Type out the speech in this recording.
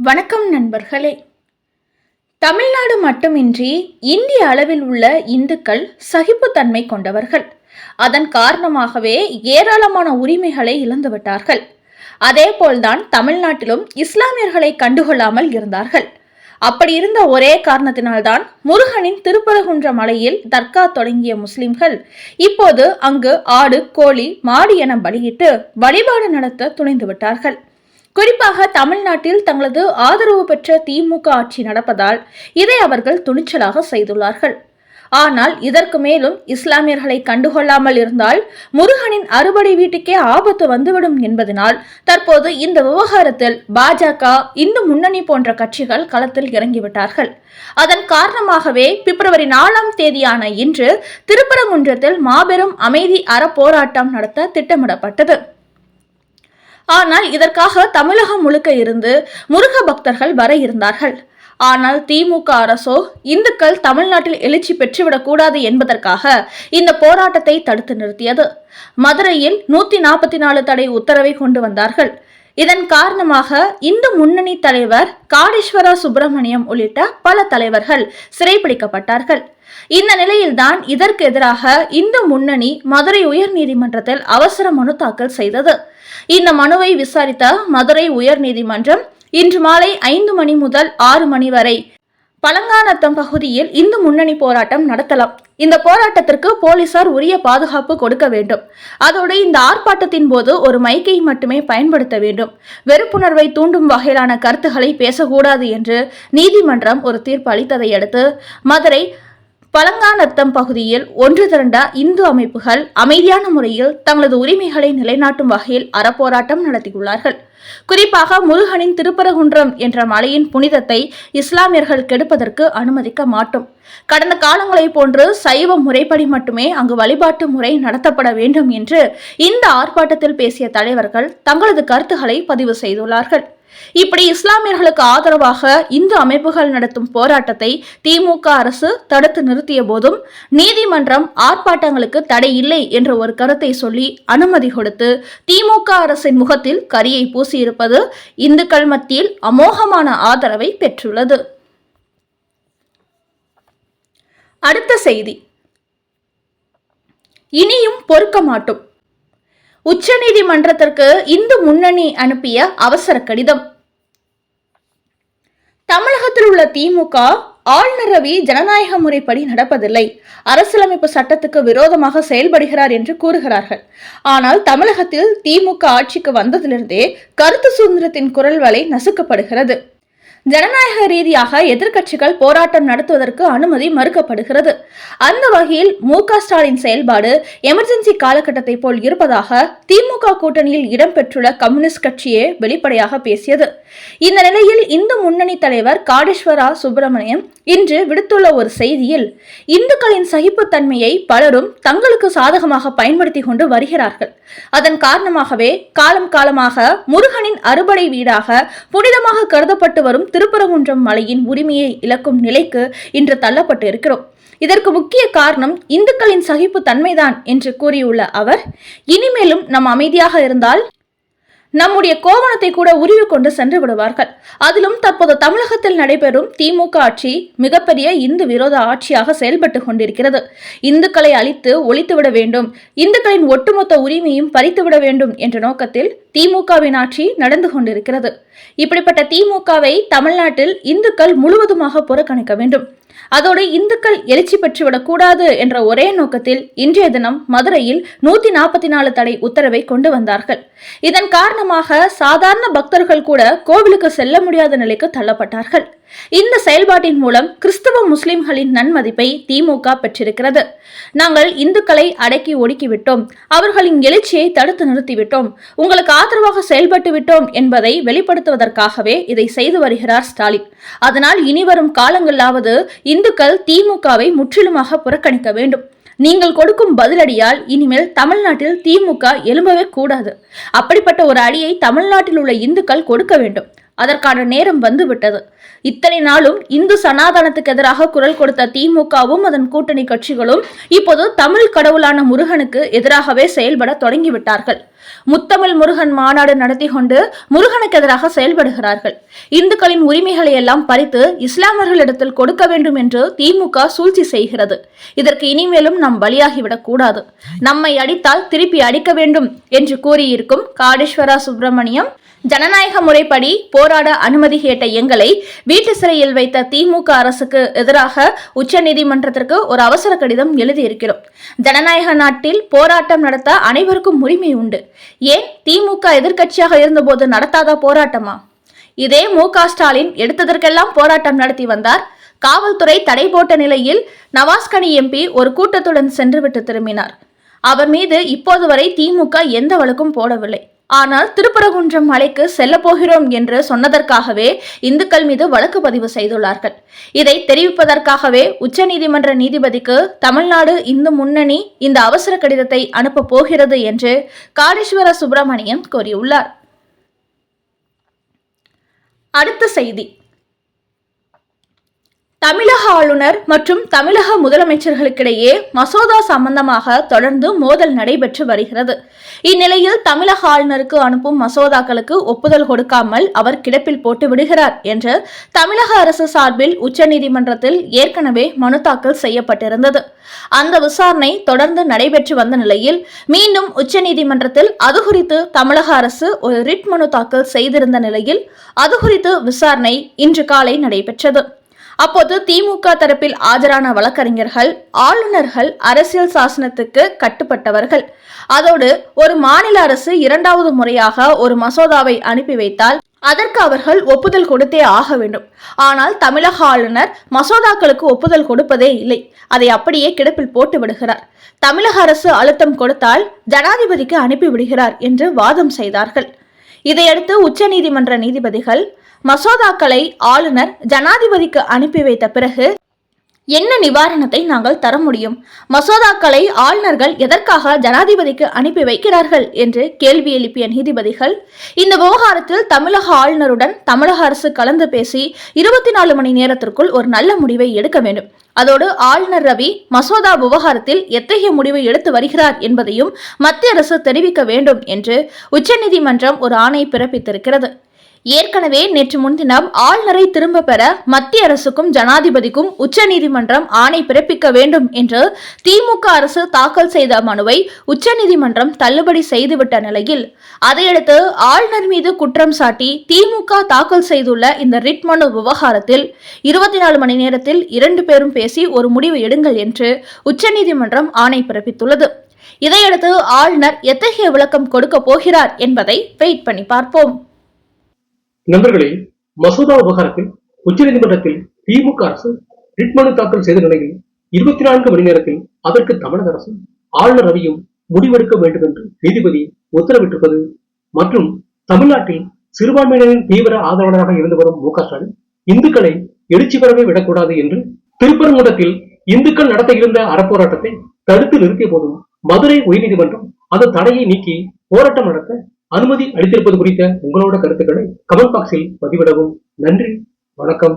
வணக்கம் நண்பர்களே. தமிழ்நாடு மட்டுமின்றி இந்திய அளவில் உள்ள இந்துக்கள் சகிப்புத்தன்மை கொண்டவர்கள். அதன் காரணமாகவே ஏராளமான உரிமைகளை இழந்துவிட்டார்கள். அதேபோல்தான் தமிழ்நாட்டிலும் இஸ்லாமியர்களை கண்டுகொள்ளாமல் இருந்தார்கள். அப்படி இருந்த ஒரே காரணத்தினால்தான் முருகனின் திருப்பரங்குன்ற மலையில் தர்கா தொடங்கிய முஸ்லிம்கள் இப்போது அங்கு ஆடு, கோழி, மாடு என பலியிட்டு வழிபாடு நடத்த துணிந்து விட்டார்கள். குறிப்பாக தமிழ்நாட்டில் தங்களது ஆதரவு பெற்ற திமுக ஆட்சி நடப்பதால் இதை அவர்கள் துணிச்சலாக செய்துள்ளார்கள். ஆனால் இதற்கு மேலும் இஸ்லாமியர்களை கண்டுகொள்ளாமல் இருந்தால் முருகனின் அறுபடை வீட்டுக்கே ஆபத்து வந்துவிடும் என்பதனால் தற்போது இந்த விவகாரத்தில் பாஜக, இந்து முன்னணி போன்ற கட்சிகள் களத்தில் இறங்கிவிட்டார்கள். அதன் காரணமாகவே பிப்ரவரி 4ஆம் தேதியான இன்று திருப்பரங்குன்றத்தில் மாபெரும் அமைதி அறப்போராட்டம் நடத்த திட்டமிடப்பட்டது. ஆனால் இதற்காக தமிழகம் முழுக்க இருந்து முருக பக்தர்கள் வர இருந்தார்கள். ஆனால் திமுக அரசோ இந்துக்கள் தமிழ்நாட்டில் எழுச்சி பெற்றுவிடக் கூடாது என்பதற்காக இந்த போராட்டத்தை தடுத்து நிறுத்தியது. மதுரையில் 144 தடை உத்தரவை கொண்டு வந்தார்கள். இதன் காரணமாக இந்து முன்னணி தலைவர் காடேஸ்வரா சுப்பிரமணியம் உள்ளிட்ட பல தலைவர்கள் சிறைப்பிடிக்கப்பட்டார்கள். இந்த நிலையில்தான் இதற்கு எதிராக இந்து முன்னணி மதுரை உயர் நீதிமன்றத்தில் அவசர மனு தாக்கல் செய்தது. இந்த மனுவை விசாரித்த மதுரை உயர் நீதிமன்றம் இன்று மாலை 5 மணி முதல் 6 மணி வரை பழங்காநத்தம் பகுதியில் இந்து முன்னணி போராட்டம் நடத்தலாம். இந்த போராட்டத்திற்கு போலீசார் உரிய பாதுகாப்பு கொடுக்க வேண்டும். அதோடு இந்த ஆர்ப்பாட்டத்தின் போது ஒரு மைக்கை மட்டுமே பயன்படுத்த வேண்டும். வெறுப்புணர்வை தூண்டும் வகையிலான கருத்துக்களை பேசக்கூடாது என்று நீதிமன்றம் ஒரு தீர்ப்பு அளித்ததை அடுத்து மதுரை பழங்காநத்தம் பகுதியில் ஒன்று திரண்ட இந்து அமைப்புகள் அமைதியான முறையில் தங்களது உரிமைகளை நிலைநாட்டும் வகையில் அறப்போராட்டம் நடத்தியுள்ளார்கள். குறிப்பாக முருகனின் திருப்பரங்குன்றம் என்ற மலையின் புனிதத்தை இஸ்லாமியர்கள் கெடுப்பதற்கு அனுமதிக்க மாட்டோம். கடந்த காலங்களை போன்று சைவ முறைப்படி மட்டுமே அங்கு வழிபாட்டு முறை நடத்தப்பட வேண்டும் என்று இந்த ஆர்ப்பாட்டத்தில் பேசிய தலைவர்கள் தங்களது கருத்துக்களை பதிவு செய்துள்ளார்கள். இப்படி இஸ்லாமியர்களுக்கு ஆதரவாக இந்து அமைப்புகள் நடத்தும் போராட்டத்தை திமுக அரசு தடுத்து நிறுத்திய போதும் நீதிமன்றம் ஆர்ப்பாட்டங்களுக்கு தடை இல்லை என்ற ஒரு கருத்தை சொல்லி அனுமதி கொடுத்து திமுக அரசின் முகத்தில் கரியை பூசியிருப்பது இந்துக்கள் மத்தியில் அமோகமான ஆதரவை பெற்றுள்ளது. அடுத்த செய்தி, இனியும் பொறுக்க மாட்டோம். உச்சநீதிமன்றத்திற்கு இந்து முன்னணி அனுப்பிய அவசர கடிதம். தமிழகத்தில் உள்ள திமுக ஆளுநர் ரவி ஜனநாயக முறைப்படி நடப்பதில்லை, அரசியலமைப்பு சட்டத்துக்கு விரோதமாக செயல்படுகிறார் என்று கூறுகிறார்கள். ஆனால் தமிழகத்தில் திமுக ஆட்சிக்கு வந்ததிலிருந்தே கருத்து சுதந்திரத்தின் குரல் வலை நசுக்கப்படுகிறது. ஜனநாயக ரீதியாக எதிர்க்கட்சிகள் போராட்டம் நடத்துவதற்கு அனுமதி மறுக்கப்படுகிறது. அந்த வகையில் மு.க. ஸ்டாலின் செயல்பாடு எமர்ஜென்சி காலகட்டத்தை போல் இருப்பதாக திமுக கூட்டணியில் இடம்பெற்றுள்ள கம்யூனிஸ்ட் கட்சியே வெளிப்படையாக பேசியது. இந்த நிலையில் இந்து முன்னணி தலைவர் காடேஸ்வரா சுப்பிரமணியம் இன்று விடுத்துள்ள ஒரு செய்தியில், இந்துக்களின் சகிப்புத்தன்மையை பலரும் தங்களுக்கு சாதகமாக பயன்படுத்தி கொண்டு வருகிறார்கள். அதன் காரணமாகவே காலமாக முருகனின் அறுபடை வீடாக புனிதமாக கருதப்பட்டு வரும் திருப்பரங்குன்றம் மலையின் உரிமையை இழக்கும் நிலைக்கு இன்று தள்ளப்பட்டு இருக்கிறோம். இதற்கு முக்கிய காரணம் இந்துக்களின் சகிப்பு தன்மைதான் என்று கூறியுள்ள அவர், இனிமேலும் நம் அமைதியாக இருந்தால் நம்முடைய கோவணத்தை கூட உருவி கொண்டு சென்று விடுவார்கள். அதிலும் தற்போது தமிழகத்தில் நடைபெறும் திமுக ஆட்சி மிகப்பெரிய இந்து விரோத ஆட்சியாக செயல்பட்டு கொண்டிருக்கிறது. இந்துக்களை அழித்து ஒழித்துவிட வேண்டும், இந்துக்களின் ஒட்டுமொத்த உரிமையும் பறித்துவிட வேண்டும் என்ற நோக்கத்தில் திமுகவின் ஆட்சி நடந்து கொண்டிருக்கிறது. இப்படிப்பட்ட திமுகவை தமிழ்நாட்டில் இந்துக்கள் முழுவதுமாக புறக்கணிக்க வேண்டும். அதோடு இந்துக்கள் எழுச்சி பெற்றுவிடக் கூடாது என்ற ஒரே நோக்கத்தில் இன்றைய தினம் மதுரையில் 144 தடை உத்தரவை கொண்டு வந்தார்கள். இதன் காரணமாக சாதாரண பக்தர்கள் கூட கோவிலுக்கு செல்ல முடியாத நிலைக்கு தள்ளப்பட்டார்கள். இந்த செயல்பாட்டின் மூலம் கிறிஸ்தவ முஸ்லிம்களின் நன்மதிப்பை திமுக பெற்றிருக்கிறது. நாங்கள் இந்துக்களை அடக்கி ஒடுக்கிவிட்டோம், அவர்களின் எழுச்சியை தடுத்து நிறுத்திவிட்டோம், உங்களுக்கு ஆதரவாக செயல்பட்டு விட்டோம் என்பதை வெளிப்படுத்துவதற்காகவே இதை செய்து வருகிறார் ஸ்டாலின். அதனால் இனிவரும் காலங்களாவது இந்துக்கள் திமுகவை முற்றிலுமாக புறக்கணிக்க வேண்டும். நீங்கள் கொடுக்கும் பதிலடியால் இனிமேல் தமிழ்நாட்டில் திமுக எழும்பவே கூடாது. அப்படிப்பட்ட ஒரு அடியை தமிழ்நாட்டில் உள்ள இந்துக்கள் கொடுக்க வேண்டும். அதற்கான நேரம் வந்துவிட்டது. இத்தனை நாளும் இந்து சனாதனத்துக்கு எதிராக குரல் கொடுத்த திமுகவும் அதன் கூட்டணி கட்சிகளும் இப்போது தமிழ் கடவுளான முருகனுக்கு எதிராகவே செயல்பட தொடங்கிவிட்டார்கள். முத்தமிழ் முருகன் மாநாடு நடத்தி கொண்டு முருகனுக்கு எதிராக செயல்படுகிறார்கள். இந்துக்களின் உரிமைகளை எல்லாம் பறித்து இஸ்லாமர்களிடத்தில் கொடுக்க வேண்டும் என்று திமுக சூழ்ச்சி செய்கிறது. இதற்கு இனிமேலும் நாம் பலியாகிவிடக் கூடாது. நம்மை அடித்தால் திருப்பி அடிக்க வேண்டும் என்று கூறியிருக்கும் காடேஸ்வரா சுப்பிரமணியம், ஜனநாயக முறைப்படி போராட அனுமதி கேட்ட எங்களை வீட்டு சிறையில் வைத்த திமுக அரசுக்கு எதிராக உச்சநீதிமன்றத்திற்கு ஒரு அவசர கடிதம் எழுதியிருக்கிறோம். ஜனநாயக நாட்டில் போராட்டம் நடத்த அனைவருக்கும் உரிமை உண்டு. ஏன் திமுக எதிர்க்கட்சியாக இருந்தபோது நடத்தாத போராட்டமா? இதே மு.க. ஸ்டாலின் எடுத்ததற்கெல்லாம் போராட்டம் நடத்தி வந்தார். காவல்துறை தடை போட்ட நிலையில் நவாஸ்கனி எம்பி ஒரு கூட்டத்துடன் சென்றுவிட்டு திரும்பினார். அவர் மீது இப்போது வரை திமுக எந்த வழக்கும் போடவில்லை. ஆனால் திருப்பரங்குன்றம் மலைக்கு செல்ல போகிறோம் என்று சொன்னதற்காகவே இந்துக்கள் மீது வழக்கு பதிவு செய்துள்ளார்கள். இதை தெரிவிப்பதற்காகவே உச்சநீதிமன்ற நீதிபதிக்கு தமிழ்நாடு இந்து முன்னணி இந்த அவசர கடிதத்தை அனுப்ப போகிறது என்று காடேஸ்வர சுப்பிரமணியம் கூறியுள்ளார். அடுத்த செய்தி, தமிழக ஆளுநர் மற்றும் தமிழக முதலமைச்சர்களுக்கிடையே மசோதா சம்பந்தமாக தொடர்ந்து மோதல் நடைபெற்று வருகிறது. இந்நிலையில் தமிழக ஆளுநருக்கு அனுப்பும் மசோதாக்களுக்கு ஒப்புதல் கொடுக்காமல் அவர் கிடப்பில் போட்டு விடுகிறார் என்று தமிழக அரசு சார்பில் உச்சநீதிமன்றத்தில் ஏற்கனவே மனு தாக்கல் செய்யப்பட்டிருந்தது. அந்த விசாரணை தொடர்ந்து நடைபெற்று வந்த நிலையில் மீண்டும் உச்சநீதிமன்றத்தில் அது குறித்து தமிழக அரசு ஒரு ரிட் மனு தாக்கல் செய்திருந்த நிலையில் அது குறித்து விசாரணை இன்று காலை நடைபெற்றது. அப்போது திமுக தரப்பில் ஆஜரான வழக்கறிஞர்கள், ஆளுநர்கள் அரசியல் சாசனத்துக்கு கட்டுப்பட்டவர்கள், அதோடு ஒரு மாநில அரசு இரண்டாவது முறையாக ஒரு மசோதாவை அனுப்பி வைத்தால் அதற்கு அவர்கள் ஒப்புதல் கொடுத்தே ஆக வேண்டும். ஆனால் தமிழக ஆளுநர் மசோதாக்களுக்கு ஒப்புதல் கொடுப்பதே இல்லை. அதை அப்படியே கிடப்பில் போட்டு விடுகிறார். தமிழக அரசு அழுத்தம் கொடுத்தால் ஜனாதிபதிக்கு அனுப்பி விடுகிறார் என்று வாதம் செய்தார்கள். இதையடுத்து உச்சநீதிமன்ற நீதிபதிகள் மசோதாக்களை ஆளுநர் ஜனாதிபதிக்கு அனுப்பி வைத்த பிறகு என்ன நிவாரணத்தை நாங்கள் தர முடியும்? மசோதாக்களை ஆளுநர்கள் எதற்காக ஜனாதிபதிக்கு அனுப்பி வைக்கிறார்கள் என்று கேள்வி எழுப்பிய நீதிபதிகள், இந்த விவகாரத்தில் தமிழக ஆளுநருடன் தமிழக அரசு கலந்து பேசி 24 மணி நேரத்திற்குள் ஒரு நல்ல முடிவை எடுக்க வேண்டும். அதோடு ஆளுநர் ரவி மசோதா விவகாரத்தில் எத்தகைய முடிவை எடுத்து வருகிறார் என்பதையும் மத்திய அரசு தெரிவிக்க வேண்டும் என்று உச்சநீதிமன்றம் ஒரு ஆணை பிறப்பித்திருக்கிறது. ஏற்கனவே நேற்று முன்தினம் ஆளுநரை திரும்ப பெற மத்திய அரசுக்கும் ஜனாதிபதிக்கும் உச்சநீதிமன்றம் ஆணை பிறப்பிக்க வேண்டும் என்று திமுக அரசு தாக்கல் செய்த மனுவை உச்சநீதிமன்றம் தள்ளுபடி செய்துவிட்ட நிலையில் அதையடுத்து ஆளுநர் மீது குற்றம் சாட்டி திமுக தாக்கல் செய்துள்ள இந்த ரிட் மனு விவகாரத்தில் 24 மணி நேரத்தில் 2 பேரும் பேசி ஒரு முடிவு எடுங்கள் என்று உச்சநீதிமன்றம் ஆணை பிறப்பித்துள்ளது. இதையடுத்து ஆளுநர் எத்தகைய விளக்கம் கொடுக்க போகிறார் என்பதை வெயிட் பண்ணி பார்ப்போம். நண்பர்களே, மசோதா விவகாரத்தில் உச்சநீதிமன்றத்தில் திமுக அரசு ரிட் மனு தாக்கல் செய்த நிலையில் 24 மணி நேரத்தில் அதற்கு தமிழக அரசும் ஆளுநர் ரவியும் முடிவெடுக்க வேண்டும் என்று நீதிபதி உத்தரவிட்டிருப்பது மற்றும் தமிழ்நாட்டில் சிறுபான்மையினரின் தீவிர ஆதரவாளராக இருந்து வரும் மு.க. ஸ்டாலின் இந்துக்களை எழுச்சி பெறவே விடக்கூடாது என்று திருப்பரங்குன்றத்தில் இந்துக்கள் நடத்த இருந்த அறப்போராட்டத்தை தடுத்து நிறுத்திய போதும் மதுரை உயர்நீதிமன்றம் அந்த தடையை நீக்கி போராட்டம் நடத்த அனுமதி அளித்திருப்பது குறித்த உங்களோட கருத்துக்களை கமெண்ட் பாக்ஸில் பதிவிடவும். நன்றி, வணக்கம்.